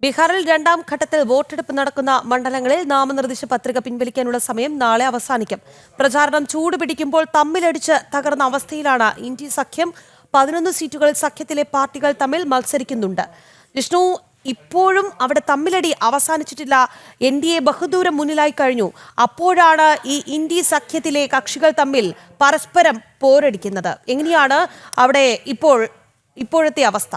ബീഹാറിൽ രണ്ടാം ഘട്ടത്തിൽ വോട്ടെടുപ്പ് നടക്കുന്ന മണ്ഡലങ്ങളിൽ നാമനിർദ്ദേശ പത്രിക പിൻവലിക്കാനുള്ള സമയം നാളെ അവസാനിക്കും. പ്രചാരണം ചൂടുപിടിക്കുമ്പോൾ തമ്മിലടിച്ച് തകർന്ന അവസ്ഥയിലാണ് ഇന്ത്യ സഖ്യം. 11 സീറ്റുകളിൽ സഖ്യത്തിലെ പാർട്ടികൾ തമ്മിൽ മത്സരിക്കുന്നുണ്ട്. വിഷ്ണു, ഇപ്പോഴും അവിടെ തമ്മിലടി അവസാനിച്ചിട്ടില്ല. NDA ബഹുദൂരം മുന്നിലായി കഴിഞ്ഞു. അപ്പോഴാണ് ഈ ഇന്ത്യ സഖ്യത്തിലെ കക്ഷികൾ തമ്മിൽ പരസ്പരം പോരടിക്കുന്നത്. എങ്ങനെയാണ് അവിടെ ഇപ്പോഴത്തെ അവസ്ഥ?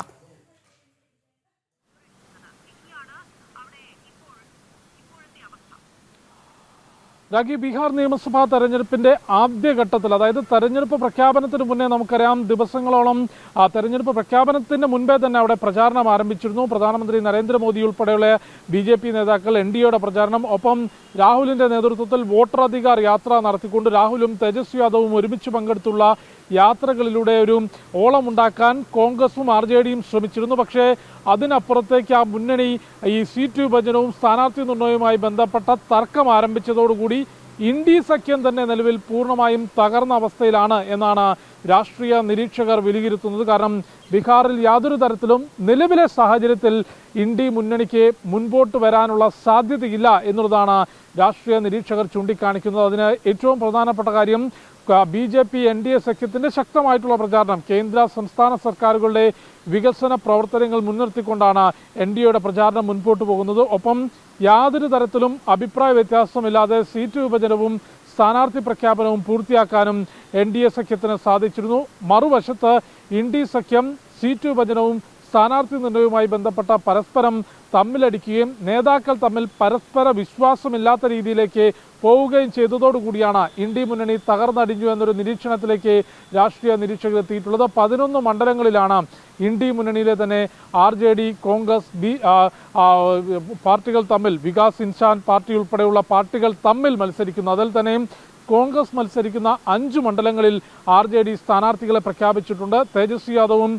രാഖി, ബീഹാർ നിയമസഭാ തെരഞ്ഞെടുപ്പിന്റെ ആദ്യഘട്ടത്തിൽ, അതായത് തെരഞ്ഞെടുപ്പ് പ്രഖ്യാപനത്തിന് മുന്നേ നമുക്കറിയാം, ദിവസങ്ങളോളം തെരഞ്ഞെടുപ്പ് പ്രഖ്യാപനത്തിന് മുൻപേ തന്നെ അവിടെ പ്രചാരണം ആരംഭിച്ചിരുന്നു. പ്രധാനമന്ത്രി നരേന്ദ്രമോദി ഉൾപ്പെടെയുള്ള BJP നേതാക്കൾ NDAയുടെ പ്രചാരണം, ഒപ്പം രാഹുലിന്റെ നേതൃത്വത്തിൽ വോട്ടർ അധികാർ യാത്ര നടത്തിക്കൊണ്ട് രാഹുലും തേജസ്വി യാദവും ഒരുമിച്ച് പങ്കെടുത്തുള്ള യാത്രകളിലൂടെ ഒരു ഓളമുണ്ടാക്കാൻ കോൺഗ്രസും RJDയും ശ്രമിച്ചിരുന്നു. പക്ഷേ അതിനപ്പുറത്തേക്ക് ആ മുന്നണി ഈ സീറ്റ് വിഭജനവും സ്ഥാനാർത്ഥി നിർണയവുമായി ബന്ധപ്പെട്ട തർക്കം ആരംഭിച്ചതോടുകൂടി ഇന്ത്യ സഖ്യം തന്നെ നിലവിൽ പൂർണ്ണമായും തകർന്ന അവസ്ഥയിലാണ് എന്നാണ് രാഷ്ട്രീയ നിരീക്ഷകർ വിലയിരുത്തുന്നത്. കാരണം ബീഹാറിൽ യാതൊരു തരത്തിലും നിലവിലെ സാഹചര്യത്തിൽ ഇന്ത്യ മുന്നണിക്ക് മുൻപോട്ട് വരാനുള്ള സാധ്യതയില്ല എന്നുള്ളതാണ് രാഷ്ട്രീയ നിരീക്ഷകർ ചൂണ്ടിക്കാണിക്കുന്നത്. അതിന് ഏറ്റവും പ്രധാനപ്പെട്ട കാര്യം BJP NDA സഖ്യത്തിന്റെ ശക്തമായിട്ടുള്ള പ്രചാരണം, കേന്ദ്ര സംസ്ഥാന സർക്കാരുകളുടെ വികസന പ്രവർത്തനങ്ങൾ മുൻനിർത്തിക്കൊണ്ടാണ് NDAയുടെ പ്രചാരണം മുൻപോട്ട് പോകുന്നത്. ഒപ്പം യാതൊരു തരത്തിലും അഭിപ്രായ വ്യത്യാസമില്ലാതെ സീറ്റ് വിഭജനവും സ്ഥാനാർത്ഥി പ്രഖ്യാപനവും പൂർത്തിയാക്കാനും NDA സഖ്യത്തിന് സാധിച്ചിരുന്നു. മറുവശത്ത് ഇന്ത്യ സഖ്യം സീറ്റ് വിഭജനവും സ്ഥാനാർത്ഥി നിർണയവുമായി ബന്ധപ്പെട്ട പരസ്പരം തമ്മിലടിക്കുകയും നേതാക്കൾ തമ്മിൽ പരസ്പര വിശ്വാസമില്ലാത്ത രീതിയിലേക്ക് പോവുകയും ചെയ്തതോടുകൂടിയാണ് ഇന്ത്യ മുന്നണി തകർന്നടിഞ്ഞു എന്നൊരു നിരീക്ഷണത്തിലേക്ക് രാഷ്ട്രീയ നിരീക്ഷകർ എത്തിയിട്ടുള്ളത്. 11 മണ്ഡലങ്ങളിലാണ് ഇന്ത്യ മുന്നണിയിലെ തന്നെ RJD, കോൺഗ്രസ്, പാർട്ടികൾ തമ്മിൽ, വികാസ് ഇൻസാൻ പാർട്ടി ഉൾപ്പെടെയുള്ള പാർട്ടികൾ തമ്മിൽ മത്സരിക്കുന്നു. അതിൽ തന്നെയും കോൺഗ്രസ് മത്സരിക്കുന്ന 5 മണ്ഡലങ്ങളിൽ RJD സ്ഥാനാർത്ഥികളെ പ്രഖ്യാപിച്ചിട്ടുണ്ട്. തേജസ്വി യാദവും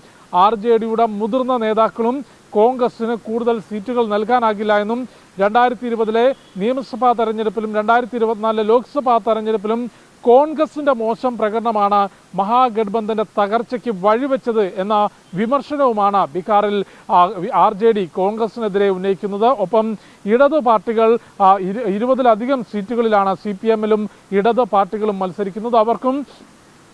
RJDയുടെ മുതിർന്ന നേതാക്കളും കോൺഗ്രസിന് കൂടുതൽ സീറ്റുകൾ നൽകാനാകില്ല എന്നും 2020 നിയമസഭാ തെരഞ്ഞെടുപ്പിലും 2024 ലോക്സഭാ തെരഞ്ഞെടുപ്പിലും കോൺഗ്രസിന്റെ മോശം പ്രകടനമാണ് മഹാഗഠബന്ധന്റെ തകർച്ചയ്ക്ക് വഴിവെച്ചത് എന്ന വിമർശനവുമാണ് ബീഹാറിൽ RJD കോൺഗ്രസിനെതിരെ ഉന്നയിക്കുന്നത്. ഒപ്പം ഇടത് പാർട്ടികൾ 20-ലധികം സീറ്റുകളിലാണ് CPM-ലും ഇടത് പാർട്ടികളും മത്സരിക്കുന്നത്. അവർക്കും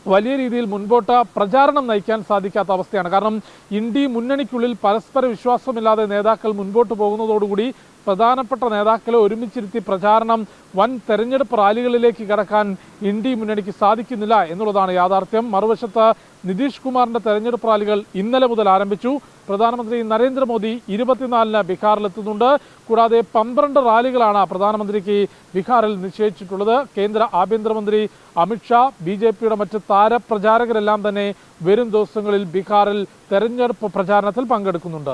വലിയ രീതിയിൽ മുൻപോട്ട് പ്രചാരണം നയിക്കാൻ സാധിക്കാത്ത അവസ്ഥയാണ്. കാരണം ഇന്ത്യ മുന്നണിക്കുള്ളിൽ പരസ്പര വിശ്വാസമില്ലാതെ നേതാക്കൾ മുൻപോട്ട് പോകുന്നതോടുകൂടി പ്രധാനപ്പെട്ട നേതാക്കളെ ഒരുമിച്ചിരുത്തി പ്രചാരണം വൻ തെരഞ്ഞെടുപ്പ് റാലികളിലേക്ക് കടക്കാൻ ഇന്ത്യ മുന്നണിക്ക് സാധിക്കുന്നില്ല എന്നുള്ളതാണ് യാഥാർത്ഥ്യം. മറുവശത്ത് നിതീഷ് കുമാറിന്റെ തെരഞ്ഞെടുപ്പ് റാലികൾ ഇന്നലെ മുതൽ ആരംഭിച്ചു. പ്രധാനമന്ത്രി നരേന്ദ്രമോദി 24-ന് ബീഹാറിലെത്തുന്നുണ്ട്. കൂടാതെ 12 റാലികളാണ് പ്രധാനമന്ത്രിക്ക് ബീഹാറിൽ നിശ്ചയിച്ചിട്ടുള്ളത്. കേന്ദ്ര ആഭ്യന്തരമന്ത്രി അമിത്ഷാ, BJPയുടെ മറ്റ് താരപ്രചാരകരെല്ലാം തന്നെ വരും ദിവസങ്ങളിൽ ബീഹാറിൽ തെരഞ്ഞെടുപ്പ് പ്രചാരണത്തിൽ പങ്കെടുക്കുന്നുണ്ട്.